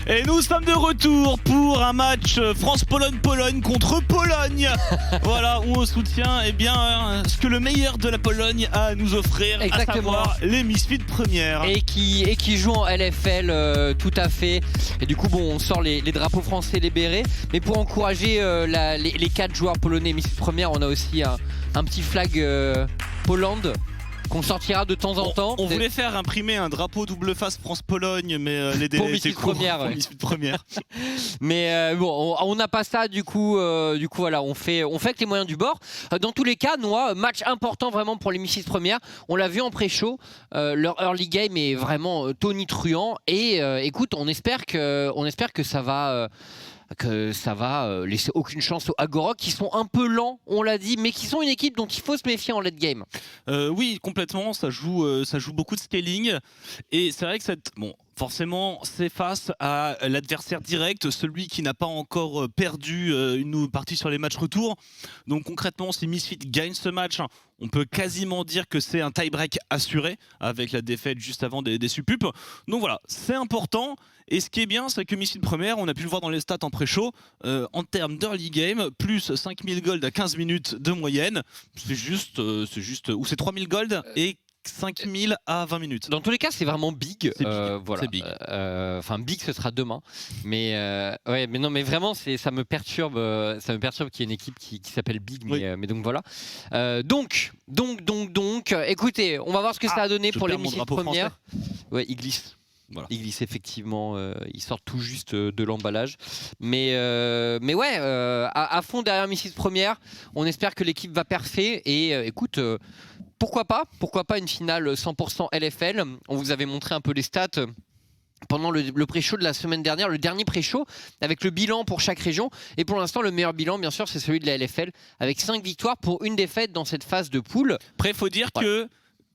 Et nous sommes de retour pour un match France-Pologne-Pologne contre Pologne. Voilà, où on soutient ce que le meilleur de la Pologne a à nous offrir, exactement, à savoir les Misfits premières. Et qui jouent en LFL, tout à fait. Et du coup, bon, on sort les drapeaux français, les bérets. Mais pour encourager les 4 joueurs polonais Misfits premières, on a aussi un petit flag Pologne qu'on sortira de temps en temps. On voulait faire imprimer un drapeau double face France-Pologne, mais les délais étaient courts pour Misfits premières. Mais bon, on n'a pas ça, du coup voilà, on fait avec les moyens du bord. Dans tous les cas, Noah, match important vraiment pour les Misfits premières. On l'a vu en pré-show, leur early game est vraiment tonitruant. Et écoute, on espère que ça va laisser aucune chance aux Agorok qui sont un peu lents, on l'a dit, mais qui sont une équipe dont il faut se méfier en late game. Oui, complètement, ça joue beaucoup de scaling et c'est vrai que forcément, c'est face à l'adversaire direct, celui qui n'a pas encore perdu une partie sur les matchs retour. Donc concrètement, si Misfits gagne ce match, on peut quasiment dire que c'est un tie-break assuré avec la défaite juste avant des Supup. Donc voilà, c'est important. Et ce qui est bien, c'est que Misfits première, on a pu le voir dans les stats en pré-show, en termes d'early game, plus 5000 gold à 15 minutes de moyenne. C'est juste ou c'est 3000 gold et 5000 à 20 minutes. Dans tous les cas, c'est vraiment big. Voilà. Big. Enfin, big, ce sera demain. Mais ouais, mais non, mais vraiment, ça me perturbe qu'il y ait une équipe qui s'appelle Big. Mais donc voilà. Donc, écoutez, on va voir ce que ça a donné pour les Misfits premières. Ouais, il glisse. Voilà. Il glisse effectivement, il sort tout juste de l'emballage. Mais ouais, à fond derrière Misfits première, on espère que l'équipe va percer. Et écoute, pourquoi pas une finale 100% LFL. On vous avait montré un peu les stats pendant le pré-show de la semaine dernière, le dernier pré-show, avec le bilan pour chaque région. Et pour l'instant, le meilleur bilan, bien sûr, c'est celui de la LFL, avec 5 victoires pour une défaite dans cette phase de poule. Après, il faut dire que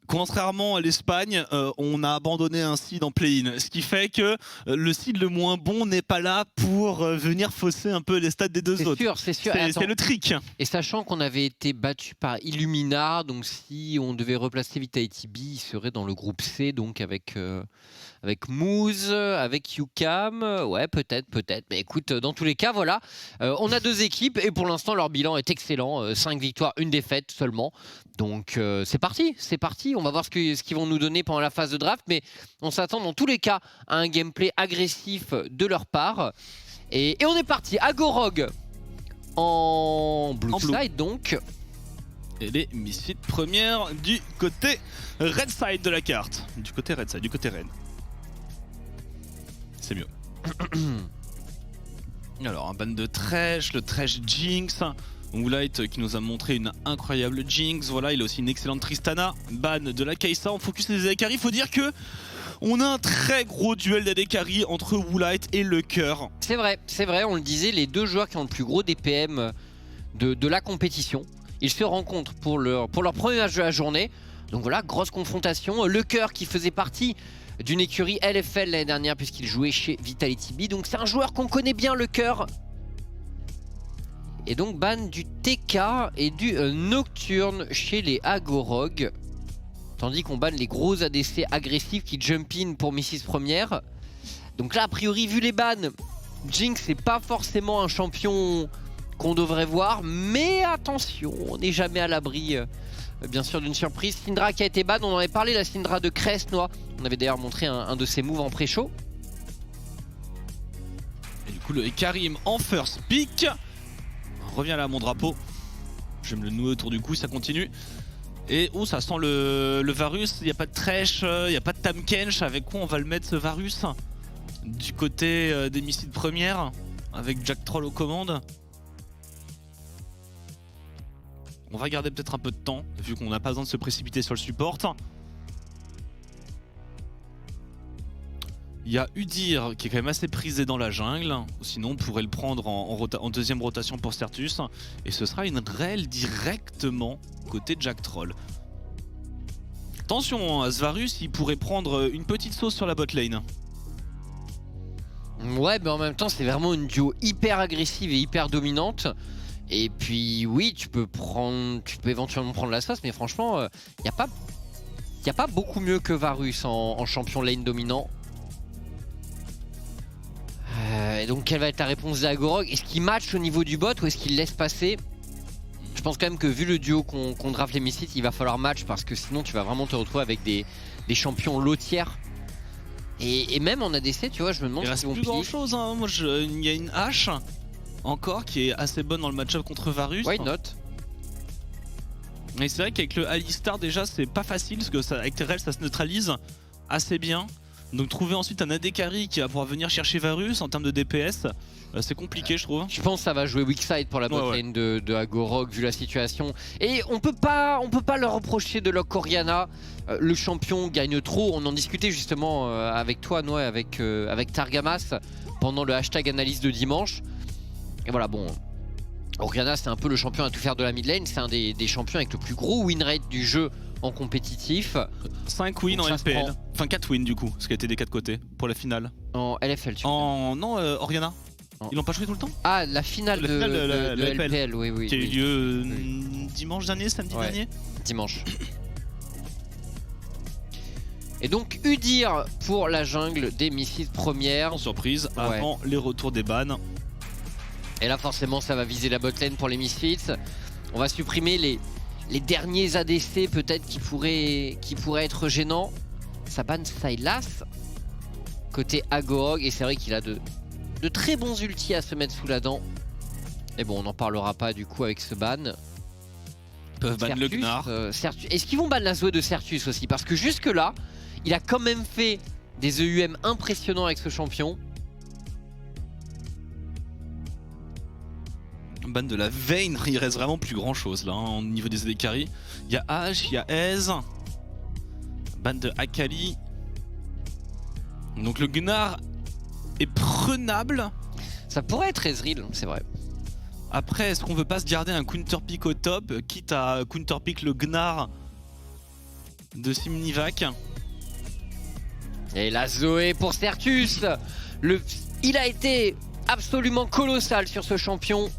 contrairement à l'Espagne, on a abandonné un seed en play-in, ce qui fait que le seed le moins bon n'est pas là pour venir fausser un peu les stats des deux autres. C'est sûr. C'est le trick. Et sachant qu'on avait été battu par Illumina, donc si on devait replacer Vitality B, il serait dans le groupe C, donc avec Moose, avec UCAM, ouais, peut-être. Mais écoute, dans tous les cas, voilà, on a 2 équipes et pour l'instant, leur bilan est excellent. 5 victoires, une défaite seulement. Donc c'est parti. On va voir ce qu'ils vont nous donner pendant la phase de draft, mais on s'attend dans tous les cas à un gameplay agressif de leur part. Et on est parti. Agorog en blue side, donc. Et les Misfits premières du côté red side de la carte. Du côté red side, du côté red. C'est mieux. Alors, un ban de Thresh, le Thresh Jinx. Woolite qui nous a montré une incroyable Jinx. Voilà, il a aussi une excellente Tristana. Ban de la Kai'Sa. On focus les AD carry. Il faut dire que on a un très gros duel d'AD carry entre Woolite et le cœur. C'est vrai, on le disait, les 2 joueurs qui ont le plus gros DPM de la compétition. Ils se rencontrent pour leur premier match de la journée. Donc voilà, grosse confrontation. Le cœur qui faisait partie d'une écurie LFL l'année dernière puisqu'il jouait chez Vitality B. Donc c'est un joueur qu'on connaît bien, le cœur. Et donc ban du TK et du Nocturne chez les Agorog. Tandis qu'on banne les gros ADC agressifs qui jump in pour Misfits première. Donc là, a priori, vu les bans, Jinx n'est pas forcément un champion qu'on devrait voir. Mais attention, on n'est jamais à l'abri, bien sûr, d'une surprise. Syndra qui a été ban, on en avait parlé, la Syndra de Crestnois. On avait d'ailleurs montré un de ses moves en pré-show. Et du coup, le Karim en first pick. Reviens là à mon drapeau. Je vais me le nouer autour du cou, ça continue. Et oh, ça sent le Varus. Il n'y a pas de Thresh, il n'y a pas de Tamkench. Avec quoi on va le mettre, ce Varus? Du côté des Misfits premières, avec Jack Troll aux commandes. On va garder peut-être un peu de temps, vu qu'on n'a pas besoin de se précipiter sur le support. Il y a Udyr qui est quand même assez prisé dans la jungle. Sinon, on pourrait le prendre en deuxième rotation pour Certus. Et ce sera une rel directement côté Jack Troll. Attention, hein, Svarus, il pourrait prendre une petite sauce sur la bot lane. Ouais, mais en même temps, c'est vraiment une duo hyper agressive et hyper dominante. Et puis, oui, tu peux éventuellement prendre la sauce, mais franchement, il n'y a pas beaucoup mieux que Varus en champion lane dominant. Donc quelle va être la réponse d'Agorog? Est-ce qu'il match au niveau du bot ou est-ce qu'il laisse passer? Je pense quand même que vu le duo qu'on draft les Misfits, il va falloir match parce que sinon tu vas vraiment te retrouver avec des champions low tier. Et même en ADC, tu vois, je me demande Il s'ils reste vont plus piller. grand chose, hein. Moi il y a une hache encore qui est assez bonne dans le match-up contre Varus. Why not? Et c'est vrai qu'avec le Alistar déjà c'est pas facile parce que ça, avec Terrell ça se neutralise assez bien. Donc trouver ensuite un AD carry qui va pouvoir venir chercher Varus en termes de DPS, c'est compliqué je trouve. Je pense que ça va jouer weak side pour la botlane de Agorog vu la situation. Et on peut pas leur reprocher de lock Orianna. Le champion gagne trop. On en discutait justement avec toi, Noé, avec Targamas pendant le hashtag analyse de dimanche. Et voilà, bon, Orianna c'est un peu le champion à tout faire de la mid lane. C'est un des champions avec le plus gros win rate du jeu en compétitif. 5 wins en LPL, enfin 4 wins du coup, ce qui a été des 4 côtés pour la finale. En LFL tu Non, Orianna. Ils l'ont pas joué tout le temps? Ah, la finale de LPL, oui. Qui a eu lieu dimanche dernier, samedi dernier? Dimanche. Et donc Udyr pour la jungle des Misfits première. Sans surprise, avant les retours des bans. Et là forcément ça va viser la botlane pour les Misfits. On va supprimer les derniers ADC peut-être qui pourraient être gênants. Ça banne Sylas côté Agorog et c'est vrai qu'il a de très bons ultis à se mettre sous la dent. Et bon, on n'en parlera pas du coup avec ce ban. Ils peuvent ban le Gnar. Est-ce qu'ils vont ban la Zoé de Certus aussi? Parce que jusque là, il a quand même fait des EUM impressionnants avec ce champion. Ban de la Vayne, il reste vraiment plus grand chose là au niveau des AD carry. Il y a Ash, il y a Ez. Ban de Akali. Donc le Gnar est prenable. Ça pourrait être Ezreal, c'est vrai. Après, est-ce qu'on veut pas se garder un counter pick au top, quitte à counter pick le Gnar de Simnivac? Et la Zoé pour Certus. Il a été absolument colossal sur ce champion.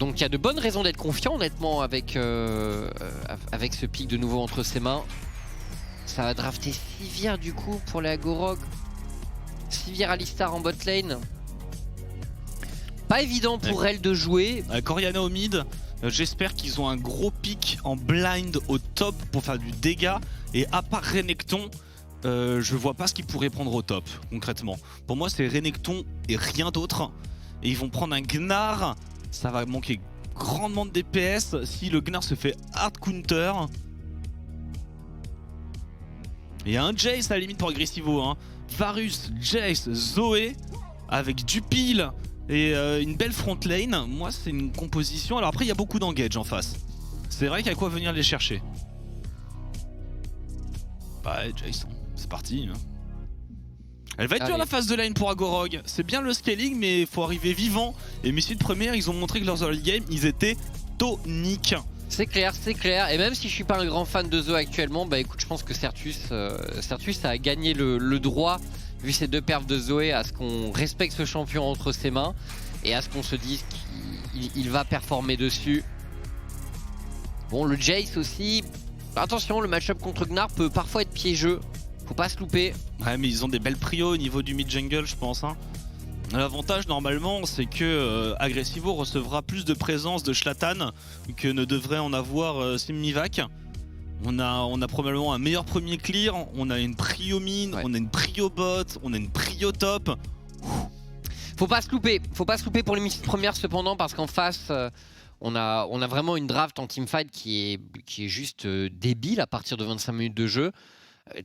Donc il y a de bonnes raisons d'être confiant honnêtement avec ce pick de nouveau entre ses mains. Ça va drafter Sivir du coup pour les Agorog. Sivir Alistar en bot lane. Pas évident pour elle de jouer. Orianna au mid, j'espère qu'ils ont un gros pick en blind au top pour faire du dégât. Et à part Renekton, je vois pas ce qu'ils pourraient prendre au top concrètement. Pour moi c'est Renekton et rien d'autre. Et ils vont prendre un Gnar. Ça va manquer grandement de DPS si le Gnar se fait hard counter. Il y a un Jace à la limite pour Agressivo. Hein. Varus, Jace, Zoé avec du pile et une belle front lane. Moi c'est une composition. Alors après il y a beaucoup d'engage en face. C'est vrai qu'il y a quoi venir les chercher. Bah Jace, c'est parti. Hein. Elle va être dure la phase de lane pour Agorog. C'est bien le scaling mais il faut arriver vivant. Et Misfits première ils ont montré que leurs early game ils étaient toniques. C'est clair, c'est clair. Et même si je suis pas un grand fan de Zoé actuellement, bah écoute, je pense que Certus a gagné le droit, vu ces deux perfs de Zoé, à ce qu'on respecte ce champion entre ses mains et à ce qu'on se dise qu'il va performer dessus. Bon, le Jace aussi. Attention, le match-up contre Gnar peut parfois être piégeux. Faut pas se louper. Ouais, mais ils ont des belles prios au niveau du mid-jungle, je pense. Hein. L'avantage normalement c'est que Agressivo recevra plus de présence de Shlatan que ne devrait en avoir Simnivac. On a probablement un meilleur premier clear, on a une prio mine, on a une prio bot, on a une prio top. Faut pas se louper pour les Misfits premières cependant parce qu'en face on a vraiment une draft en teamfight qui est juste débile à partir de 25 minutes de jeu.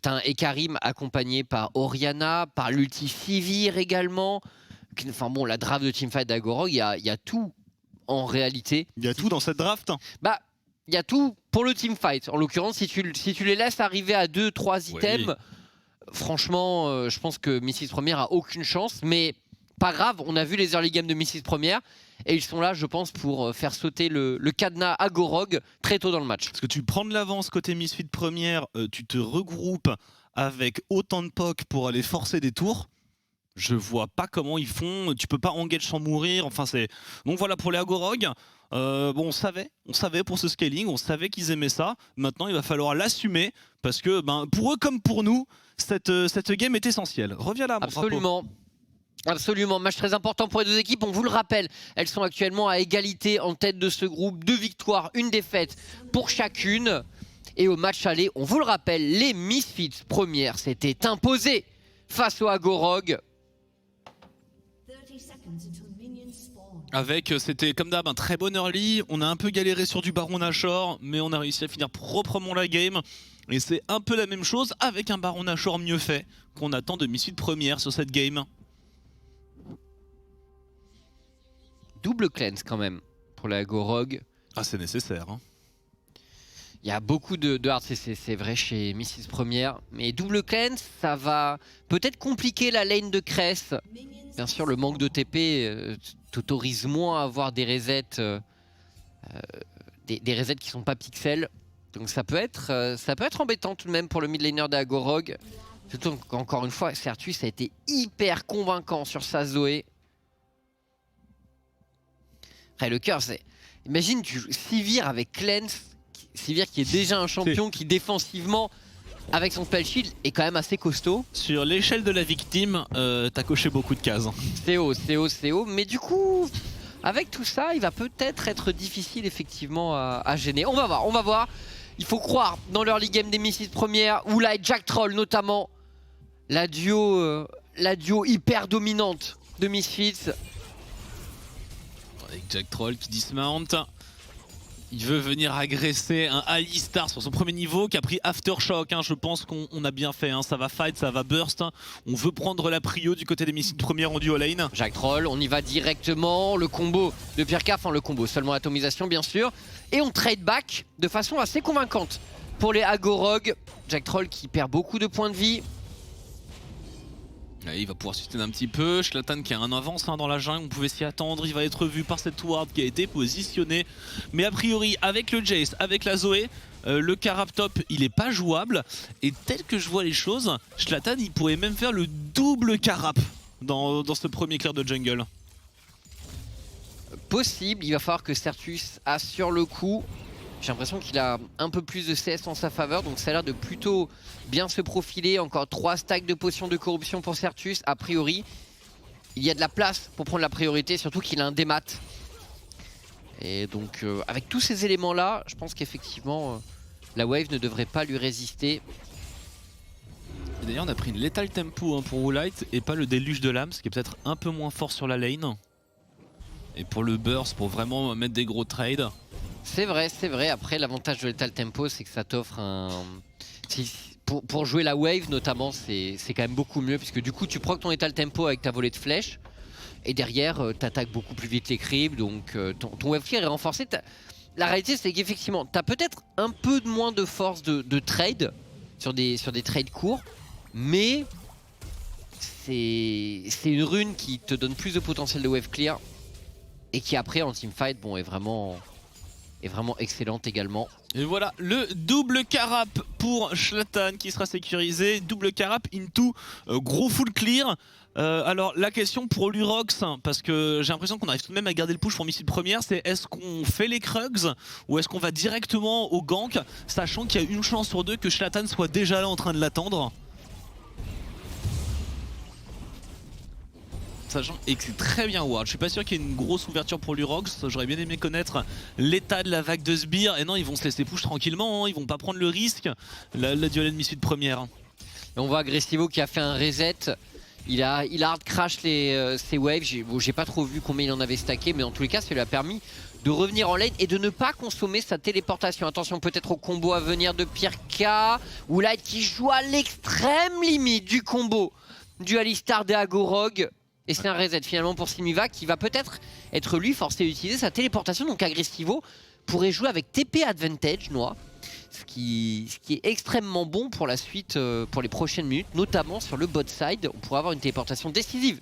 T'as un Ekarim accompagné par Orianna, par l'ulti Sivir également. Enfin bon, la draft de teamfight d'Agorog, il y a tout en réalité. Il y a tout dans cette draft? Bah, il y a tout pour le teamfight. En l'occurrence, si tu les laisses arriver à 2-3 items, franchement, je pense que Misfits première a aucune chance. Mais pas grave, on a vu les early games de Misfits première. Et ils sont là, je pense, pour faire sauter le cadenas Agorog très tôt dans le match. Parce que tu prends de l'avance côté Misfits première, tu te regroupes avec autant de POC pour aller forcer des tours. Je vois pas comment ils font, tu peux pas engage sans mourir, enfin c'est... Donc voilà pour les Agorog, bon on savait pour ce scaling, on savait qu'ils aimaient ça. Maintenant il va falloir l'assumer parce que pour eux comme pour nous, cette game est essentielle. Reviens là mon Absolument. drapeau. Absolument, match très important pour les deux équipes. On vous le rappelle, elles sont actuellement à égalité en tête de ce groupe. 2 victoires, 1 défaite pour chacune. Et au match aller, on vous le rappelle, les Misfits premières s'étaient imposées face au Agorog. Avec, c'était comme d'hab, un très bon early. On a un peu galéré sur du Baron Nashor, mais on a réussi à finir proprement la game. Et c'est un peu la même chose avec un Baron Nashor mieux fait qu'on attend de Misfits première sur cette game. Double cleanse quand même pour la Agorog. Ah, c'est nécessaire. Hein. Il y a beaucoup de hard CC, c'est vrai, chez Misfits première. Mais double cleanse, ça va peut-être compliquer la lane de Cress. Bien sûr, le manque de TP t'autorise moins à avoir des resets, des resets qui sont pas pixels. Donc ça peut être embêtant tout de même pour le mid laner d'Agorog. Surtout qu'encore une fois, Sertus a été hyper convaincant sur sa Zoé. Après, le cœur, c'est... Imagine, tu joues Sivir avec Cleanse. Sivir qui est déjà un champion qui défensivement, avec son spell shield, est quand même assez costaud. Sur l'échelle de la victime, t'as coché beaucoup de cases. C'est haut. Mais du coup, avec tout ça, il va peut-être être difficile effectivement à gêner. On va voir. Il faut croire dans l'early game des Misfits première, où là, Jack Troll notamment, la duo hyper dominante de Misfits. Avec Jack Troll qui dismount. Il veut venir agresser un Alistar sur son premier niveau qui a pris Aftershock. Hein. Je pense qu'on a bien fait. Hein. Ça va fight, ça va burst. Hein. On veut prendre la prio du côté des Misfits première en duo lane. Jack Troll, on y va directement. Le combo de Pirka, enfin le combo, seulement atomisation bien sûr. Et on trade back de façon assez convaincante pour les Agorog. Jack Troll qui perd beaucoup de points de vie. Là, il va pouvoir sustain un petit peu. Shlatan qui a un avance dans la jungle, on pouvait s'y attendre. Il va être vu par cette ward qui a été positionnée. Mais a priori, avec le Jace, avec la Zoé, le Carap top, il est pas jouable. Et tel que je vois les choses, Shlatan, il pourrait même faire le double Carap dans ce premier clear de jungle. Possible, il va falloir que Sertus assure le coup. J'ai l'impression qu'il a un peu plus de CS en sa faveur, donc ça a l'air de plutôt bien se profiler. Encore 3 stacks de potions de corruption pour Sertus. A priori, il y a de la place pour prendre la priorité, surtout qu'il a un démat. Et donc, avec tous ces éléments-là, je pense qu'effectivement, la wave ne devrait pas lui résister. D'ailleurs, on a pris une Lethal Tempo pour Woolite et pas le déluge de l'âme, ce qui est peut-être un peu moins fort sur la lane. Et pour le burst, pour vraiment mettre des gros trades. C'est vrai. Après, l'avantage de Lethal Tempo, c'est que ça t'offre un... Pour jouer la wave, notamment, c'est quand même beaucoup mieux. Puisque du coup, tu procs ton Lethal Tempo avec ta volée de flèches. Et derrière, t'attaques beaucoup plus vite les creeps. Donc, ton wave clear est renforcé. La réalité, c'est qu'effectivement, t'as peut-être un peu moins de force de trade sur des trades courts. Mais c'est une rune qui te donne plus de potentiel de wave clear. Et qui après, en teamfight, bon, est vraiment excellente également. Et voilà, le double carap pour Shlatan qui sera sécurisé. Double carap into gros full clear. Alors la question pour l'Urox, parce que j'ai l'impression qu'on arrive tout de même à garder le push pour Misfits première, c'est est-ce qu'on fait les Krugs ou est-ce qu'on va directement au gank, sachant qu'il y a une chance sur 2 que Shlatan soit déjà là en train de l'attendre. Sachant et que c'est très bien ward. Je suis pas sûr qu'il y ait une grosse ouverture pour l'Urox. J'aurais bien aimé connaître l'état de la vague de sbires. Et non, ils vont se laisser push tranquillement. Hein. Ils vont pas prendre le risque. La duel Misfits première. Et on voit Agressivo qui a fait un reset. Il a hard crash ses waves. J'ai pas trop vu combien il en avait stacké. Mais en tous les cas, ça lui a permis de revenir en lane et de ne pas consommer sa téléportation. Attention peut-être au combo à venir de Pirka. Woolite qui joue à l'extrême limite du combo du Alistar des Agorog. Et c'est un reset finalement pour Simiva qui va peut-être être lui forcé d'utiliser sa téléportation. Donc Agressivo pourrait jouer avec TP Advantage, Noah. Ce qui est extrêmement bon pour la suite, pour les prochaines minutes. Notamment sur le bot side, on pourrait avoir une téléportation décisive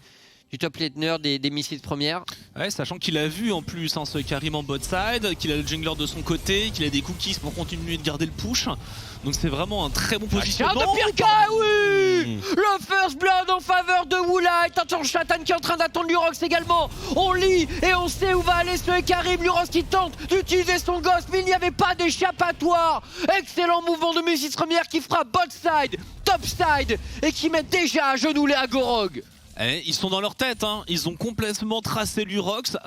du top laner des Misfits première. Ouais, sachant qu'il a vu en plus ce Karim en bot side, qu'il a le jungler de son côté, qu'il a des cookies pour continuer de garder le push. Donc c'est vraiment un très bon positionnement. De Pirka, oui Le first blood en faveur de Woolite. Attention, Shlatan qui est en train d'attendre l'Urox également. On lit et on sait où va aller ce Karim. L'Urox qui tente d'utiliser son ghost, mais il n'y avait pas d'échappatoire. Excellent mouvement de Misfits première qui fera bot side, top side et qui met déjà à genoux les Agorog. Ils sont dans leur tête, hein. Ils ont complètement tracé Lurox,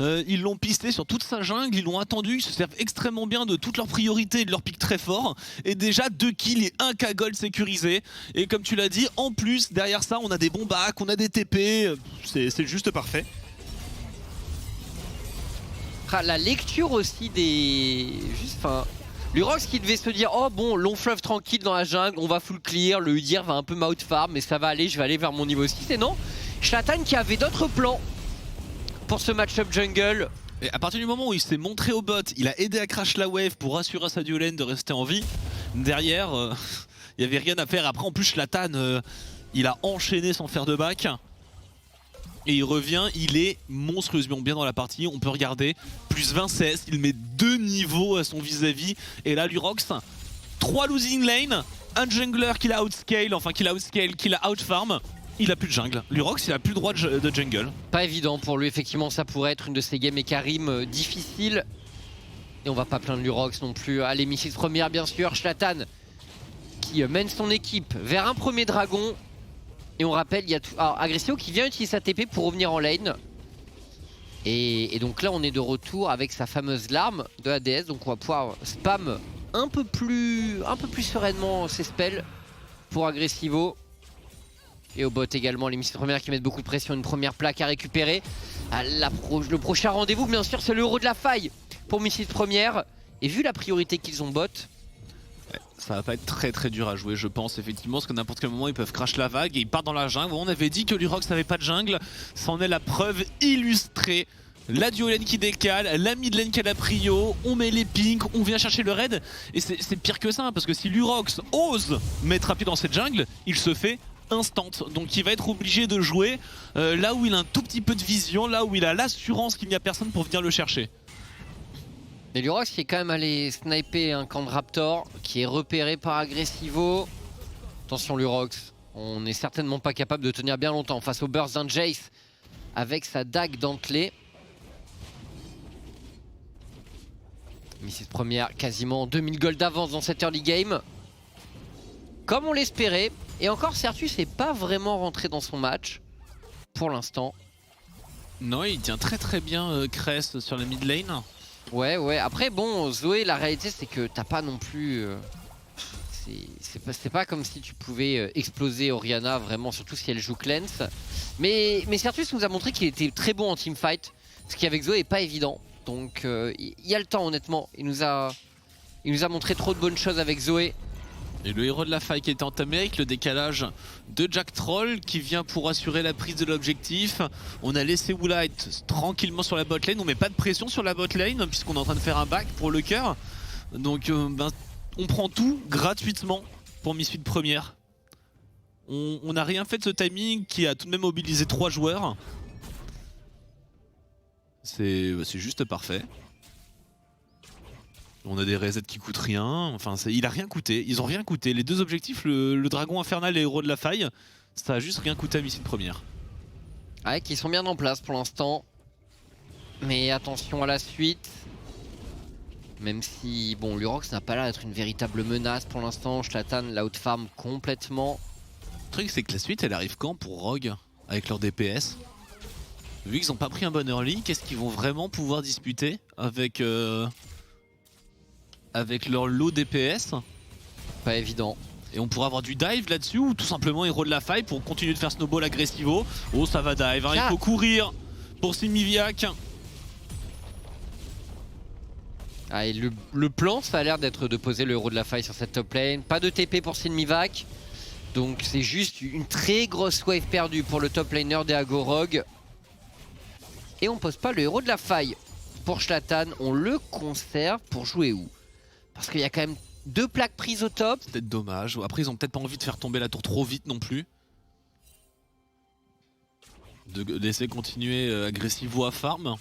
ils l'ont pisté sur toute sa jungle, ils l'ont attendu, ils se servent extrêmement bien de toutes leurs priorités et de leurs pics très forts. Et déjà 2 kills et 1 K gold sécurisé. Et comme tu l'as dit, en plus derrière ça on a des bons bacs, on a des TP, c'est juste parfait. La lecture aussi des... Lurox qui devait se dire oh bon, long fleuve tranquille dans la jungle, on va full clear, le Udyr va un peu m'out farm mais ça va aller, je vais aller vers mon niveau 6. Et non, Zlatan qui avait d'autres plans pour ce match-up jungle. Et à partir du moment où il s'est montré au bot, il a aidé à crash la wave pour assurer à sa duo lane de rester en vie. Derrière, il n'y avait rien à faire. Après en plus Zlatan, il a enchaîné sans faire de back. Et il revient, il est monstrueusement bien dans la partie, on peut regarder, plus 20 CS, il met 2 niveaux à son vis-à-vis. Et là Lurox, 3 losing lane, un jungler qu'il a outscale, qu'il a outfarm, il a plus de jungle. Lurox il a plus le droit de jungle. Pas évident pour lui, effectivement ça pourrait être une de ces games et Karim difficiles. Et on va pas plaindre Lurox non plus. Allez, Mrs première bien sûr, Zlatan qui mène son équipe vers un premier dragon. Et on rappelle, il y a Agressio qui vient utiliser sa TP pour revenir en lane. Et donc là, on est de retour avec sa fameuse larme de ADS. Donc on va pouvoir spam un peu plus sereinement ses spells pour Agressivo. Et au bot également, les missiles premières qui mettent beaucoup de pression. Une première plaque à récupérer. Le prochain rendez-vous, bien sûr, c'est l'Euro de la faille pour missiles première. Et vu la priorité qu'ils ont bot... Ça va pas être très dur à jouer je pense effectivement parce que n'importe quel moment ils peuvent crash la vague et ils partent dans la jungle. On avait dit que Lurox n'avait pas de jungle, c'en est la preuve illustrée. La duo lane qui décale, la mid lane qui a la prio, on met les pinks, on vient chercher le raid. Et c'est pire que ça hein, parce que si Lurox ose mettre rapide dans cette jungle, il se fait instant. Donc il va être obligé de jouer là où il a un tout petit peu de vision, là où il a l'assurance qu'il n'y a personne pour venir le chercher. Et Lurox qui est quand même allé sniper un camp de Raptor qui est repéré par Agressivo. Attention Lurox, on n'est certainement pas capable de tenir bien longtemps face au burst d'un Jace avec sa dague dentelée. Mrs première, quasiment 2000 gold d'avance dans cette early game. Comme on l'espérait. Et encore Certus n'est pas vraiment rentré dans son match pour l'instant. Non, il tient très bien Cress sur la mid lane. Ouais, après bon, Zoé, la réalité c'est que t'as pas non plus... c'est pas comme si tu pouvais exploser Orianna vraiment, surtout si elle joue cleanse. Mais Certus nous a montré qu'il était très bon en teamfight, ce qui avec Zoé est pas évident. Donc il y a le temps honnêtement, il nous a montré trop de bonnes choses avec Zoé. Et le héros de la faille qui est entamé avec le décalage de Jack Troll qui vient pour assurer la prise de l'objectif. On a laissé Woolite tranquillement sur la botlane, on met pas de pression sur la botlane puisqu'on est en train de faire un back pour le cœur. Donc on prend tout gratuitement pour Misfit première. On n'a rien fait de ce timing qui a tout de même mobilisé 3 joueurs. C'est juste parfait. On a des resets qui coûtent rien, enfin il a rien coûté, ils ont rien coûté. Les 2 objectifs, le dragon infernal et héros de la faille, ça a juste rien coûté à Missile première. Ouais, qui sont bien en place pour l'instant. Mais attention à la suite. Même si, bon, Lurox n'a pas l'air d'être une véritable menace pour l'instant. Zlatan l'outfarm complètement. Le truc c'est que la suite elle arrive quand pour Rogue avec leur DPS? Vu qu'ils n'ont pas pris un bon early, qu'est-ce qu'ils vont vraiment pouvoir disputer avec leur lot DPS? Pas évident. Et on pourra avoir du dive là-dessus ou tout simplement héros de la faille pour continuer de faire snowball agressivo. Oh ça va dive, hein. Il faut courir pour Simiviak. Ah, et le plan ça a l'air d'être de poser le héros de la faille sur cette top lane. Pas de TP pour Simiviak. Donc c'est juste une très grosse wave perdue pour le top laner des Agorog. Et on pose pas le héros de la faille pour Zlatan, on le conserve pour jouer où? Parce qu'il y a quand même 2 plaques prises au top. C'est peut-être dommage. Après ils ont peut-être pas envie de faire tomber la tour trop vite non plus. De laisser continuer Agressivo à farm.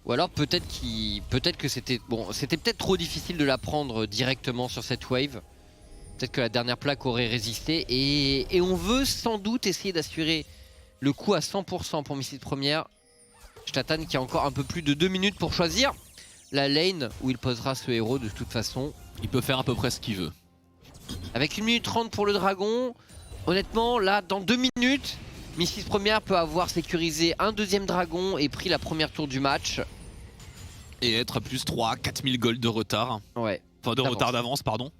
Ou alors peut-être que c'était... Bon, c'était peut-être trop difficile de la prendre directement sur cette wave. Peut-être que la dernière plaque aurait résisté. Et on veut sans doute essayer d'assurer le coup à 100% pour Missile première. Zlatan qui a encore un peu plus de 2 minutes pour choisir la lane où il posera ce héros de toute façon. Il peut faire à peu près ce qu'il veut. Avec 1 minute 30 pour le dragon, honnêtement là dans 2 minutes, Missis première peut avoir sécurisé un deuxième dragon et pris la première tour du match. Et être à plus 3, 4000 gold de retard. Ouais. Enfin, de retard d'avance, pardon.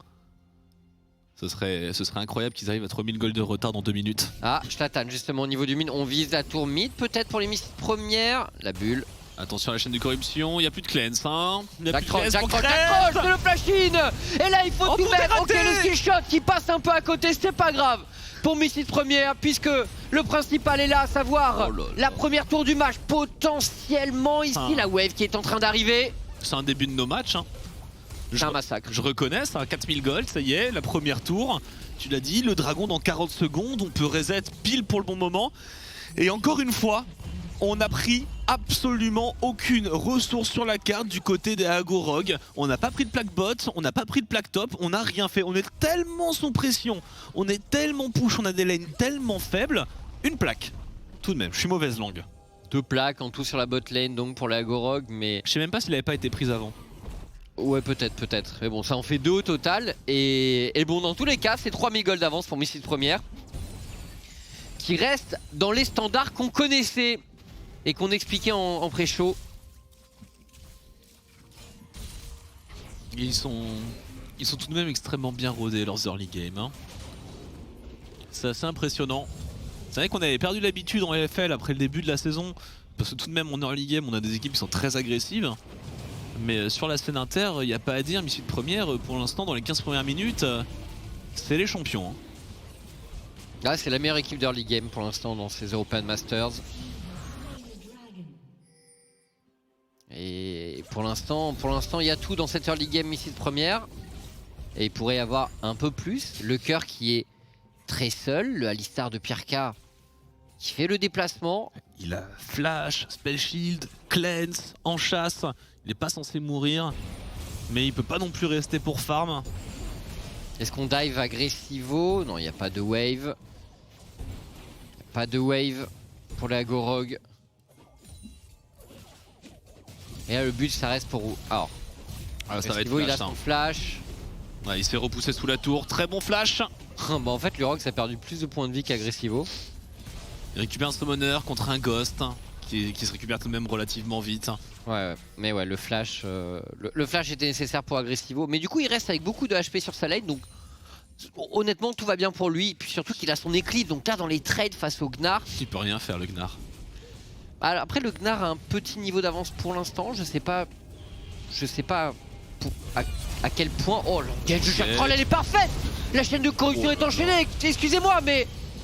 Ce serait incroyable qu'ils arrivent à 3000 gold de retard dans 2 minutes. Ah, je t'attends justement au niveau du mid. On vise la tour mid peut-être pour les Missis première. La bulle. Attention à la chaîne de corruption, il n'y a plus de cleanse, hein. Il n'y a plus de J'accroche, cleanse pour j'accroche, Crest. c'est le flash-in. Et là, il faut Oh, tout tout est mettre. Ok, raté. le skill shot qui passe un peu à côté, c'est pas grave pour Missis première, puisque le principal est là, à savoir Oh là là. la première tour du match. Potentiellement ici, la wave qui est en train d'arriver. C'est un début de nos matchs, hein. C'est un massacre. Je reconnais ça, 4000 gold, ça y est, la première tour. Tu l'as dit, le dragon dans 40 secondes, on peut reset pile pour le bon moment. Et encore une fois, on n'a pris absolument aucune ressource sur la carte du côté des Agorog. On n'a pas pris de plaque bot, on n'a pas pris de plaque top, on n'a rien fait. On est tellement sous pression, on est tellement push, on a des lanes tellement faibles. Une plaque, tout de même, je suis mauvaise langue. 2 plaques en tout sur la bot lane donc pour la Agorog, mais... Je sais même pas s'il avait pas été prise avant. Ouais, peut-être. Mais bon, ça en fait 2 au total. Et bon, dans tous les cas, c'est 3000 gold d'avance pour Missis première. Qui reste dans les standards qu'on connaissait et qu'on expliquait en pré-show. Ils sont tout de même extrêmement bien rodés leurs early games, hein. C'est assez impressionnant. C'est vrai qu'on avait perdu l'habitude en LFL après le début de la saison, parce que tout de même en early game on a des équipes qui sont très agressives. Mais sur la scène inter, il n'y a pas à dire, Missis première, pour l'instant dans les 15 premières minutes, c'est les champions, hein. Là, c'est la meilleure équipe d'early game pour l'instant dans ces European Masters. Et pour l'instant, il y a tout dans cette early game Missis première. Et il pourrait y avoir un peu plus. Le cœur qui est très seul, le Alistar de Pirka qui fait le déplacement. Il a flash, spell shield, cleanse, en chasse. Il n'est pas censé mourir, mais il peut pas non plus rester pour farm. Est-ce qu'on dive agressivo? Non, il n'y a pas de wave. Pas de wave pour la Agorog. Et là, le but, ça reste pour... Alors, Ah, ça va être Agressivo, il a flash, son hein. flash. Ouais, il s'est repoussé sous la tour, très bon flash. Bah, en fait, Lurok, ça a perdu plus de points de vie qu'Agressivo. Il récupère un summoner contre un ghost qui se récupère tout de même relativement vite. Ouais, mais ouais, le flash, le flash était nécessaire pour Agressivo. Mais du coup, il reste avec beaucoup de HP sur sa lane, donc honnêtement, tout va bien pour lui. Et puis surtout qu'il a son éclipse, donc là, dans les trades face au Gnar. Il peut rien faire le Gnar. Alors, après, le Gnar a un petit niveau d'avance pour l'instant. Je sais pas à quel point. Oh, l'engage de Jack Troll, elle est parfaite. La chaîne de corruption est enchaînée.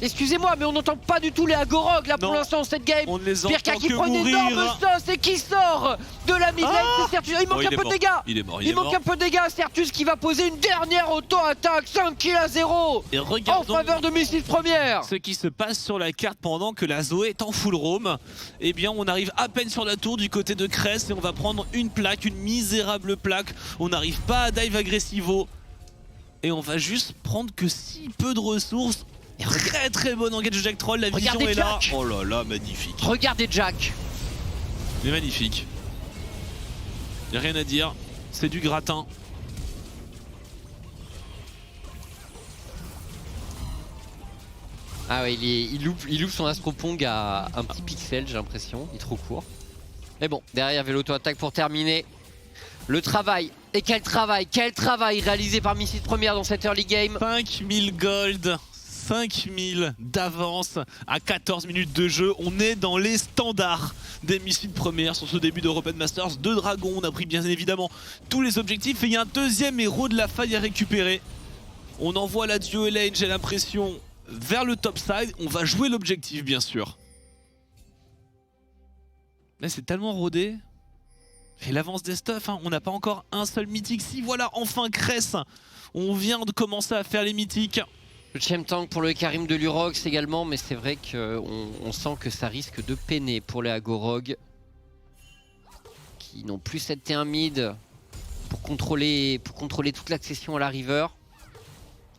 Excusez-moi, mais on n'entend pas du tout les Agorog là pour Non. l'instant cette game. On ne les entend Pirka qui que prend une mourir. énorme sauce et qui sort de la mid lane. C'est Sertus. Il manque un peu de dégâts. Il est mort, Il manque un peu de dégâts. Sertus qui va poser une dernière auto-attaque. 5 kills à 0 Et en regardons faveur de Missis première. ce qui se passe sur la carte pendant que la Zoé est en full roam. Eh bien, on arrive à peine sur la tour du côté de Crest et on va prendre une plaque, une misérable plaque. On n'arrive pas à dive agressivo. Et on va juste prendre que si peu de ressources. Très bon engage de Jack Troll, la vision Regardez est là. Jack. Oh là là, magnifique. Regardez Jack. Mais magnifique. Y a rien à dire, c'est du gratin. Ah ouais, il loupe son Astropong à un petit pixel, j'ai l'impression. Il est trop court. Mais bon, derrière, il y avait l'auto-attaque pour terminer. Le travail. Et quel travail réalisé par Missis première dans cette early game. 5000 gold, 5000 d'avance à 14 minutes de jeu. On est dans les standards des Missis première sur ce début d'European Masters. 2 dragons, on a pris bien évidemment tous les objectifs. Et il y a un deuxième héros de la faille à récupérer. On envoie la duo lane, j'ai l'impression, vers le top side. On va jouer l'objectif bien sûr. Mais c'est tellement rodé. Et l'avance des stuffs, hein, on n'a pas encore un seul mythique. Si voilà, enfin Cress, on vient de commencer à faire les mythiques. Le Chem Tank pour le Karim de Lurox également, mais c'est vrai qu'on sent que ça risque de peiner pour les Agorog. Qui n'ont plus cette T1 mid pour contrôler toute l'accession à la river.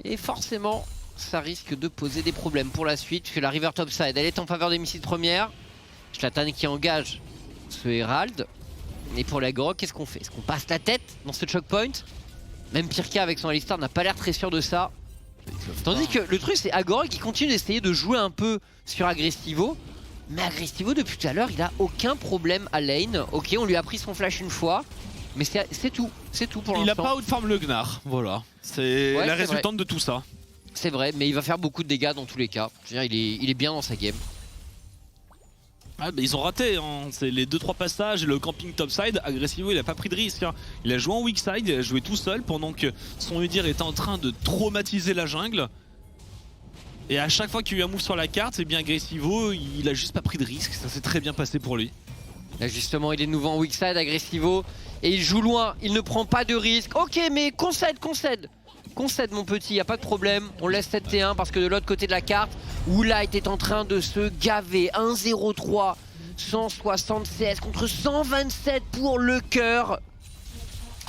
Et forcément, ça risque de poser des problèmes pour la suite, puisque la river topside, elle est en faveur des missiles premières. Zlatan qui engage ce Herald. Et pour les Agorog, qu'est-ce qu'on fait? Est-ce qu'on passe la tête dans ce choke point? Même Pirka avec son Alistar n'a pas l'air très sûr de ça. Tandis que le truc c'est Agorog qui continue d'essayer de jouer un peu sur Agressivo. Mais Agressivo depuis tout à l'heure il a aucun problème à lane. Ok, on lui a pris son flash une fois. Mais c'est tout pour l'instant. Il a pas outfarm le Gnar, voilà. C'est Ouais, la c'est résultante de tout ça. C'est vrai, mais il va faire beaucoup de dégâts dans tous les cas. Je veux dire, il est bien dans sa game. Ah, bah, ils ont raté, hein. C'est les 2-3 passages, le camping topside. Agressivo, il a pas pris de risque. Hein. Il a joué en weak side, il a joué tout seul pendant que son Udyr était en train de traumatiser la jungle. Et à chaque fois qu'il y a eu un move sur la carte, c'est bien Agressivo, il a juste pas pris de risque. Ça s'est très bien passé pour lui. Là justement, il est nouveau en weak side, Agressivo. Et il joue loin, il ne prend pas de risque. Ok, mais concède. Concède mon petit, y a pas de problème. On laisse cette T1 parce que de l'autre côté de la carte, Woolite est en train de se gaver. 1-0-3, 160 CS contre 127 pour le cœur.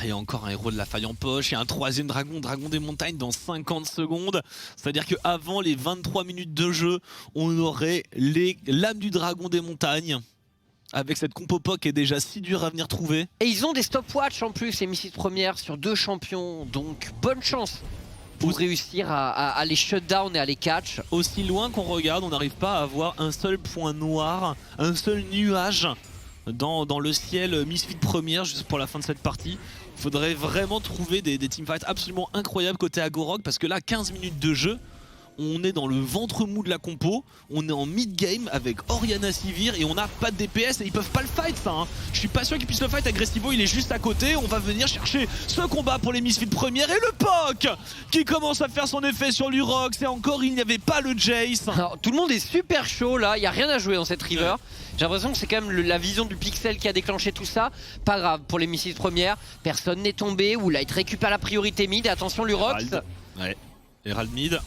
Et encore un héros de la faille en poche, il y a un troisième dragon, dragon des montagnes dans 50 secondes. C'est-à-dire qu'avant les 23 minutes de jeu, on aurait l'âme du dragon des montagnes. Avec cette compo POC qui est déjà si dure à venir trouver. Et ils ont des stopwatch en plus, les missiles premières sur 2 champions. Donc bonne chance pour réussir à les shutdown et à les catch. Aussi loin qu'on regarde, on n'arrive pas à avoir un seul point noir, un seul nuage dans le ciel Misfit première juste pour la fin de cette partie. Il faudrait vraiment trouver des teamfights absolument incroyables côté Agorog parce que là 15 minutes de jeu, on est dans le ventre mou de la compo, on est en mid-game avec Orianna Sivir et on n'a pas de DPS et ils peuvent pas le fight ça hein. Je suis pas sûr qu'ils puissent le fight, Agressivo il est juste à côté, on va venir chercher ce combat pour les Misfits première et le POC qui commence à faire son effet sur l'Urox et encore il n'y avait pas le Jace. Alors, tout le monde est super chaud là, il n'y a rien à jouer dans cette river. J'ai l'impression que c'est quand même la vision du pixel qui a déclenché tout ça. Pas grave pour les missiles premières, personne n'est tombé, Woolite récupère la priorité mid et attention l'Urox. Ouais, Herald mid.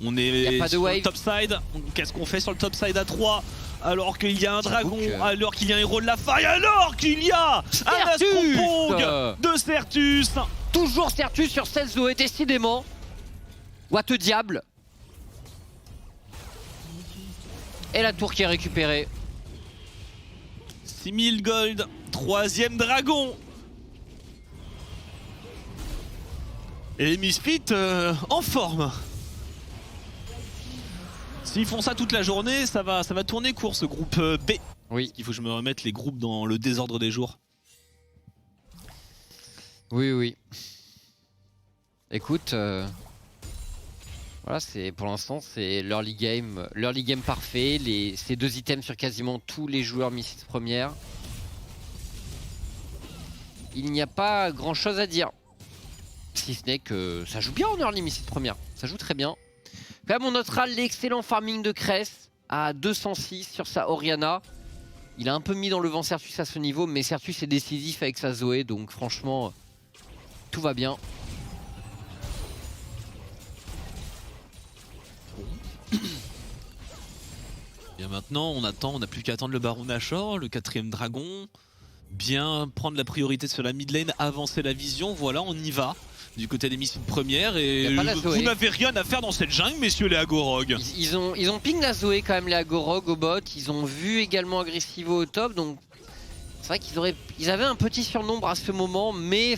On est pas de sur wave. le top side. Qu'est-ce qu'on fait sur le top side à 3 alors qu'il y a un dragon, alors qu'il y a un héros de la faille, alors qu'il y a un Astrompong de Certus. Toujours Certus sur 16 Zoé, décidément. What the diable. Et la tour qui est récupérée. 6000 gold, troisième dragon. Et les Misfits en forme. S'ils font ça toute la journée, ça va tourner court ce groupe B. Oui. Il faut que je me remette les groupes dans le désordre des jours. Oui. Écoute, voilà, pour l'instant c'est l'early game parfait. Ces 2 items sur quasiment tous les joueurs Misfits première. Il n'y a pas grand chose à dire. Si ce n'est que ça joue bien en early Misfits première. Ça joue très bien. Quand même on notera l'excellent farming de Cress à 206 sur sa Orianna. Il a un peu mis dans le vent Certus à ce niveau, mais Certus est décisif avec sa Zoé, donc franchement, tout va bien. Et maintenant on attend, on n'a plus qu'à attendre le Baron Nashor, le 4ème dragon. Bien prendre la priorité sur la mid lane, avancer la vision, voilà on y va. Du côté des missiles premières et vous n'avez rien à faire dans cette jungle messieurs les Agorog. Ils ont ping la Zoé quand même les Agorog au bot, ils ont vu également Agressivo au top donc c'est vrai qu'ils avaient un petit surnombre à ce moment mais...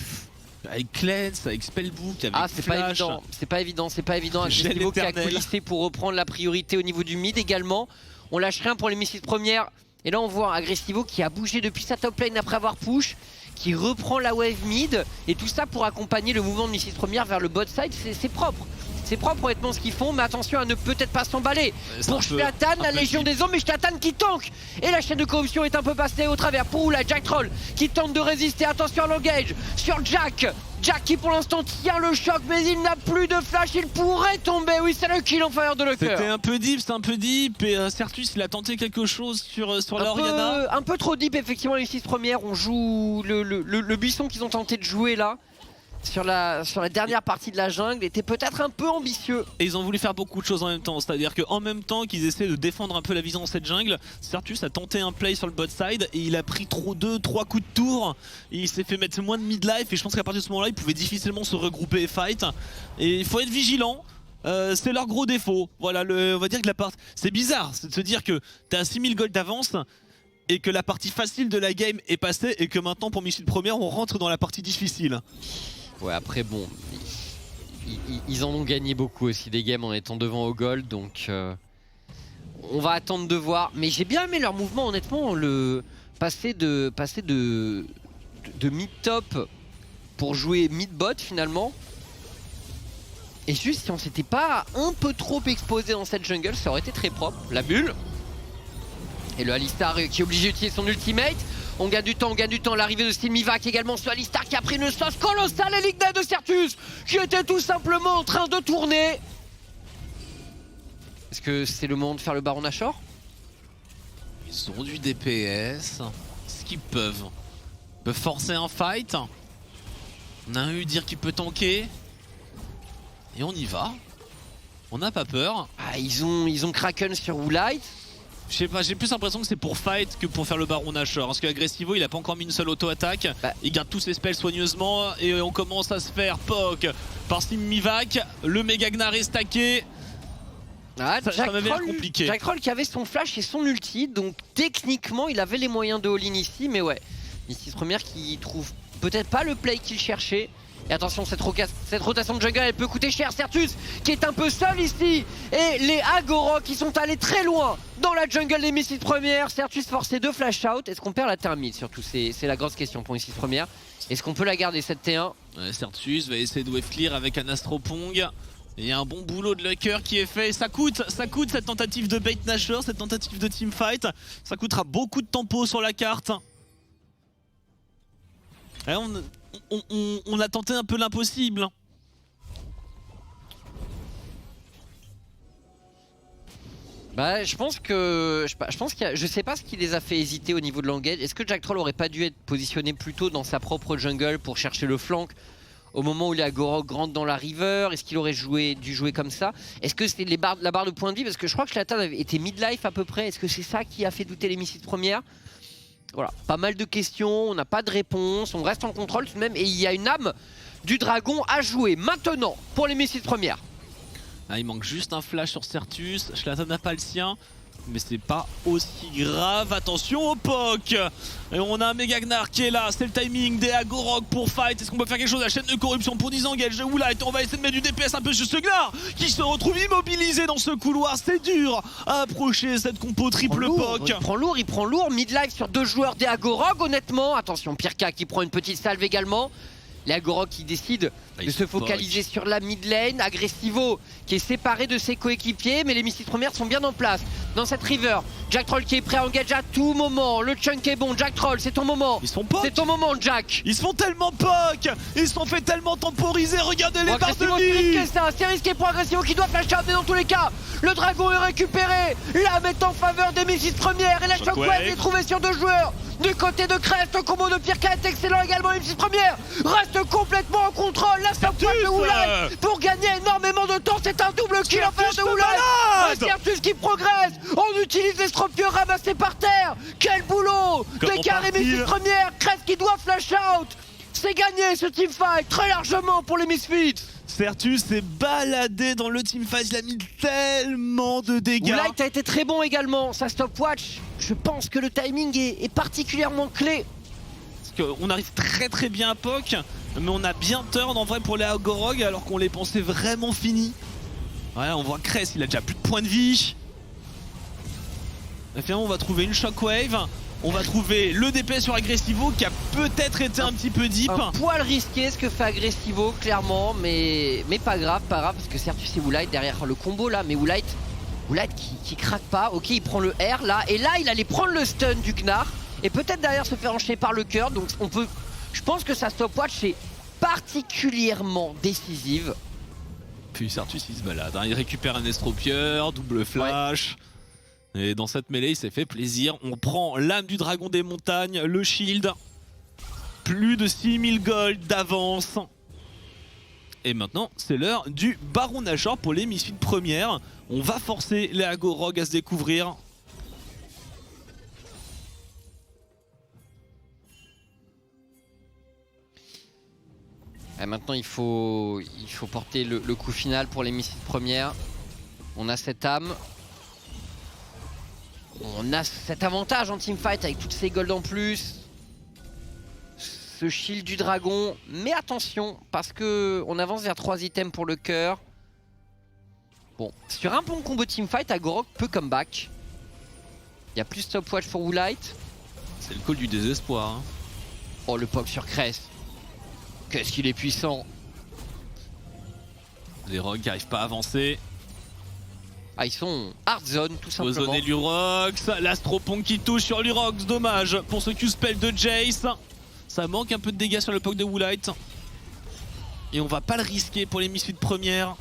Avec Cleanse, avec Spellbook, avec Flash. C'est pas évident. Agressivo qui a coulissé pour reprendre la priorité au niveau du mid également. On lâche rien pour les missiles premières et là on voit Agressivo qui a bougé depuis sa top lane après avoir push, qui reprend la wave mid et tout ça pour accompagner le mouvement de Misfits première vers le bot side. C'est propre. C'est propre honnêtement ce qu'ils font, mais attention à ne peut-être pas s'emballer. Pour Shlatan, la Légion des Hommes, mais Shlatan qui tank. Et la chaîne de corruption est un peu passée au travers pour Oula, Jack Troll qui tente de résister. Attention à l'engage sur Jack. Jack qui pour l'instant tient le choc, mais il n'a plus de flash, il pourrait tomber. Oui, c'est le kill en fire de Leclerc. C'était un peu deep, et Certus il a tenté quelque chose sur la Orianna. Un peu trop deep effectivement les 6 premières. On joue le buisson qu'ils ont tenté de jouer là. Sur la dernière partie de la jungle était peut-être un peu ambitieux. Et ils ont voulu faire beaucoup de choses en même temps, c'est-à-dire qu'en même temps qu'ils essaient de défendre un peu la vision dans cette jungle, Certus a tenté un play sur le bot side et il a pris 2-3 coups de tour. Et il s'est fait mettre moins de mid-life et je pense qu'à partir de ce moment-là, il pouvait difficilement se regrouper et fight. Et il faut être vigilant. C'est leur gros défaut. Voilà, on va dire que la part... C'est bizarre, c'est de se dire que t'as 6000 gold d'avance et que la partie facile de la game est passée et que maintenant pour Misfits première on rentre dans la partie difficile. Ouais, après bon, ils en ont gagné beaucoup aussi des games en étant devant au gold, donc on va attendre de voir. Mais j'ai bien aimé leur mouvement, honnêtement, le passer de mid-top pour jouer mid-bot finalement. Et juste si on s'était pas un peu trop exposé dans cette jungle, ça aurait été très propre. La bulle. Et le Alistar qui est obligé d'utiliser son ultimate. On gagne du temps, l'arrivée de Simivac également sur Alistar qui a pris une sauce colossale et l'Ignite de Certus qui était tout simplement en train de tourner. Est-ce que c'est le moment de faire le Baron Nashor? Ils ont du DPS, ce qu'ils peuvent. Ils peuvent forcer un fight. On a un Udyr qui peut tanker. Et on y va. On n'a pas peur. Ah, ils ont Kraken sur Woolite. Je sais pas, j'ai plus l'impression que c'est pour fight que pour faire le Baron Nashor. Parce qu'Agressivo il a pas encore mis une seule auto-attaque. Il garde tous ses spells soigneusement et on commence à se faire poke par Simivac. Le Mega Gnar est stacké. Ah, ça m'avait l'air compliqué. Jack Troll qui avait son flash et son ulti, donc techniquement il avait les moyens de all-in ici, mais ouais. Ici première qui trouve peut-être pas le play qu'il cherchait. Et attention, cette rotation de jungle elle peut coûter cher. Certus qui est un peu seul ici. Et les Agorok qui sont allés très loin dans la jungle des Missis première. Certus forcé de flash out. Est-ce qu'on perd la thermite surtout? C'est la grosse question pour Missis première. Est-ce qu'on peut la garder cette T1? Certus va essayer de wave clear avec un Astropong. Il y a un bon boulot de Lucker qui est fait. Ça coûte cette tentative de bait Nashor, cette tentative de teamfight. Ça coûtera beaucoup de tempo sur la carte. Et on a tenté un peu l'impossible. Bah, je pense qu'il y a, je sais pas ce qui les a fait hésiter au niveau de l'engage. Est-ce que Jack Troll aurait pas dû être positionné plus tôt dans sa propre jungle pour chercher le flank au moment où les Agorok rentrent dans la river? Est-ce qu'il aurait dû jouer comme ça? Est-ce que c'était la barre de points de vie? Parce que je crois que Zlatan avait été mid-life à peu près. Est-ce que c'est ça qui a fait douter les Missis première? Voilà, pas mal de questions, on n'a pas de réponse, on reste en contrôle tout de même et il y a une âme du dragon à jouer maintenant pour les Missis première. Ah, il manque juste un flash sur Certus, Zlatan n'a pas le sien, mais c'est pas aussi grave. Attention au poke. Et on a un Mega Gnar qui est là, c'est le timing des Agorok pour fight. Est-ce qu'on peut faire quelque chose? La chaîne de corruption pour disengage de Woolite. On va essayer de mettre du DPS un peu sur ce Gnar qui se retrouve immobilisé dans ce couloir. C'est dur à approcher cette compo triple poke. Il prend lourd, mid-life sur deux joueurs des Agorok honnêtement. Attention, Pirka qui prend une petite salve également. Les Agorok qui décident de se focaliser sur la mid lane. Agressivo qui est séparé de ses coéquipiers, mais les Missis premières sont bien en place dans cette river. Jack Troll qui est prêt à engager à tout moment. Le chunk est bon. Jack Troll, c'est ton moment. Ils sont poke. C'est ton moment, Jack. Ils se font tellement poke. Ils se sont fait tellement temporiser. Regardez les barres de vie. C'est risqué pour Agressivo qui doit flash out, mais dans tous les cas, le dragon est récupéré. L'âme est en faveur des Missis premières et la shockwave est trouvée sur deux joueurs. Du côté de Crest, le combo de Pirka est excellent également. Les Missis premières reste complètement en contrôle. La surprise de Woolite pour gagner énormément de temps. C'est un double kill en faveur de Woolite. Certus qui progresse. On utilise les Stropieux ramassés par terre. Quel boulot de carré Missis première. Crest qui doit flash out. C'est gagné ce teamfight très largement pour les Misfits. Certus s'est baladé dans le teamfight, il a mis tellement de dégâts. Woolite a été très bon également, sa stopwatch. Je pense que le timing est particulièrement clé. Parce qu'on arrive très bien à POC, mais on a bien turn en vrai pour les Agorok alors qu'on les pensait vraiment finis. Ouais, on voit Crest, il a déjà plus de points de vie. Et finalement on va trouver une shockwave. On va trouver le DPS sur Agressivo qui a peut-être été un petit peu deep. Un poil risqué ce que fait Agressivo clairement, mais pas grave parce que Certus et Woolite derrière le combo là, mais Woolite qui craque pas. Ok, il prend le R là, et là il allait prendre le stun du Gnar et peut-être derrière se faire enchaîner par le cœur. Donc je pense que sa stopwatch est particulièrement décisive. Puis Certus il se balade, hein. Il récupère un estropieur, double flash. Ouais. Et dans cette mêlée, il s'est fait plaisir. On prend l'âme du dragon des montagnes, le shield. Plus de 6000 gold d'avance. Et maintenant, c'est l'heure du Baron Nashor pour les Misfits premières. On va forcer les Agorok à se découvrir. Et maintenant, il faut porter le coup final pour les Misfits premières. On a cette âme. On a cet avantage en teamfight avec toutes ces golds en plus. ce shield du dragon. Mais attention, parce que on avance vers 3 items pour le cœur. Bon, sur un bon combo teamfight, Agorok peut come back. Il y a plus stopwatch pour Woolite. C'est le call du désespoir. Hein. Oh, le poke sur Cress. Qu'est-ce qu'il est puissant. Les rogues qui n'arrivent pas à avancer. Ah, ils sont hard zone tout simplement. Ozone et Lurox, l'Astropon qui touche sur Lurox, dommage pour ce Q-spell de Jace. Ça manque un peu de dégâts sur le poke de Woolite. Et on va pas le risquer pour les Misfits premières.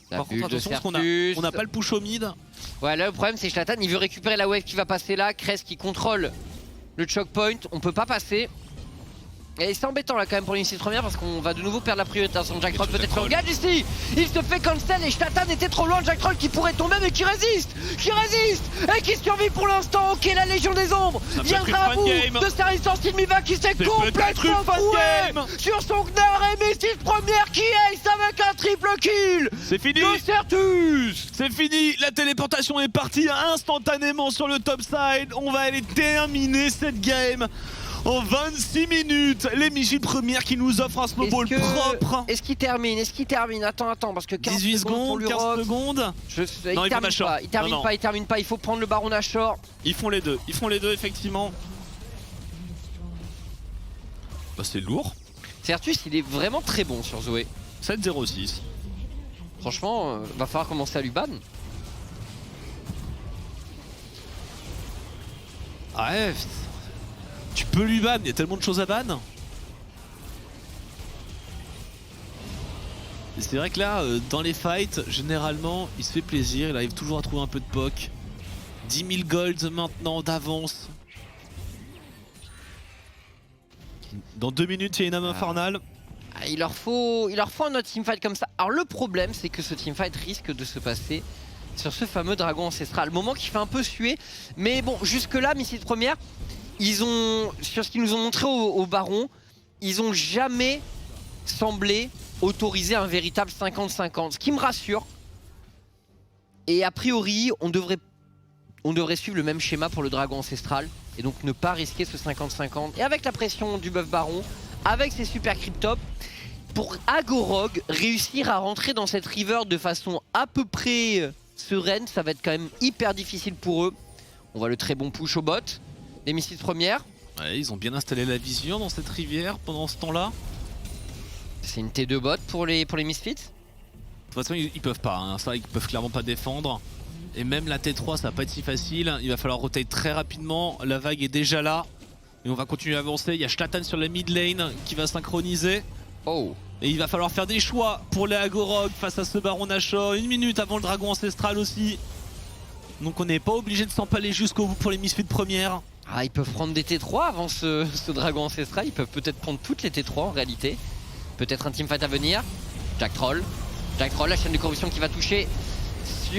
Par contre attention parce qu'on n'a pas le push au mid. Ouais, là le problème c'est que Shlatan il veut récupérer la wave qui va passer là. Cress qui contrôle le choke point, on peut pas passer. Et c'est embêtant là quand même pour l'initiative première parce qu'on va de nouveau perdre la priorité. Son Jack Troll peut-être sur Gadge ici. Il se fait cancel et Shlatan était trop loin. Jack Troll qui pourrait tomber mais qui résiste et qui survit pour l'instant. Ok, la Légion des Ombres viendra à bout de sa résistance. Inmiva qui s'est complètement foué sur son Gnar et Misfits première qui ace avec un triple kill. C'est fini de Certus. C'est fini, la téléportation est partie instantanément sur le top side. On va aller terminer cette game en 26 minutes. Les Misfits premières qui nous offrent un snowball propre. Est-ce qu'il termine? Attends, parce que 15 18 secondes, 15 secondes. Non, il termine pas, il faut prendre le Baron Nashor. Ils font les deux effectivement. Bah c'est lourd. Certus il est vraiment très bon sur Zoé. 7-0-6. Franchement, va falloir commencer à lui ban. Ouais, tu peux lui ban, il y a tellement de choses à ban. Et c'est vrai que là, dans les fights, généralement, il se fait plaisir, il arrive toujours à trouver un peu de poke. 10 000 golds maintenant d'avance. Dans 2 minutes, il y a une âme infernale. Il leur faut un autre teamfight comme ça. Alors le problème, c'est que ce teamfight risque de se passer sur ce fameux dragon ancestral. Le moment qui fait un peu suer. Mais bon, jusque-là, Misfits première, ils ont, sur ce qu'ils nous ont montré au Baron, ils ont jamais semblé autoriser un véritable 50-50. Ce qui me rassure. Et a priori, on devrait suivre le même schéma pour le dragon ancestral. Et donc ne pas risquer ce 50-50. Et avec la pression du buff Baron, avec ses super cryptops, pour Agorok réussir à rentrer dans cette river de façon à peu près sereine, ça va être quand même hyper difficile pour eux. On voit le très bon push au bot. Les Misfits première. Ouais, ils ont bien installé la vision dans cette rivière pendant ce temps-là. C'est une T2 bot pour les Misfits. De toute façon, ils peuvent pas. Hein. Ça, ils peuvent clairement pas défendre. Et même la T3, ça va pas être si facile. Il va falloir rotate très rapidement. La vague est déjà là. Et on va continuer à avancer. Il y a Shlatan sur la mid lane qui va synchroniser. Oh. Et il va falloir faire des choix pour les Agorok face à ce Baron Nashor. 1 minute avant le dragon ancestral aussi. Donc on n'est pas obligé de s'empaler jusqu'au bout pour les Misfits première. Ah, ils peuvent prendre des T3 avant ce dragon ancestral. Ils peuvent peut-être prendre toutes les T3 en réalité. Peut-être un teamfight à venir. Jack Troll, la chaîne de corruption qui va toucher.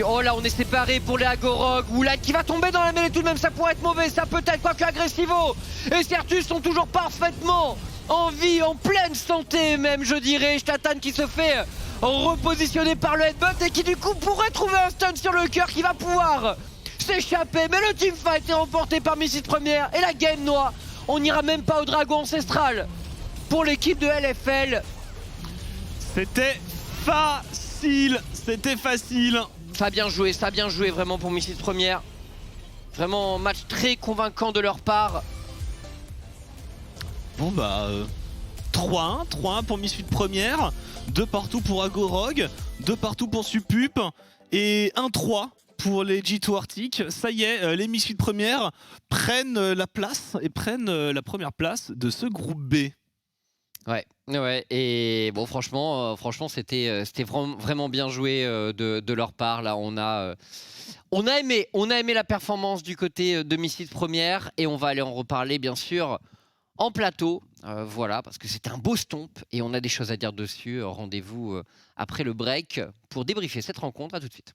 Oh là, on est séparés pour les Agorok. Woolite qui va tomber dans la mêlée tout de même. Ça pourrait être mauvais, ça peut être, quoique Agressivo et Certus sont toujours parfaitement en vie, en pleine santé même, je dirais. Shlatan qui se fait repositionner par le headbutt et qui du coup pourrait trouver un stun sur le cœur qui va pouvoir s'échapper. Mais le teamfight est remporté par Misfits première et la game noire. On n'ira même pas au dragon ancestral pour l'équipe de LFL. C'était facile. Ça a bien joué vraiment pour Misfits première. Vraiment match très convaincant de leur part. Bon bah 3-1 pour Misfits première, 2 partout pour Agorok, 2 partout pour Supup et 1-3 pour les G2 Arctic. Ça y est, les Misfits premières prennent la place et prennent la première place de ce groupe B. Ouais, et bon franchement c'était vraiment bien joué de leur part. Là on a aimé la performance du côté de Misfits première et on va aller en reparler bien sûr en plateau. Voilà, parce que c'était un beau stomp et on a des choses à dire dessus. Rendez-vous après le break pour débriefer cette rencontre. À tout de suite.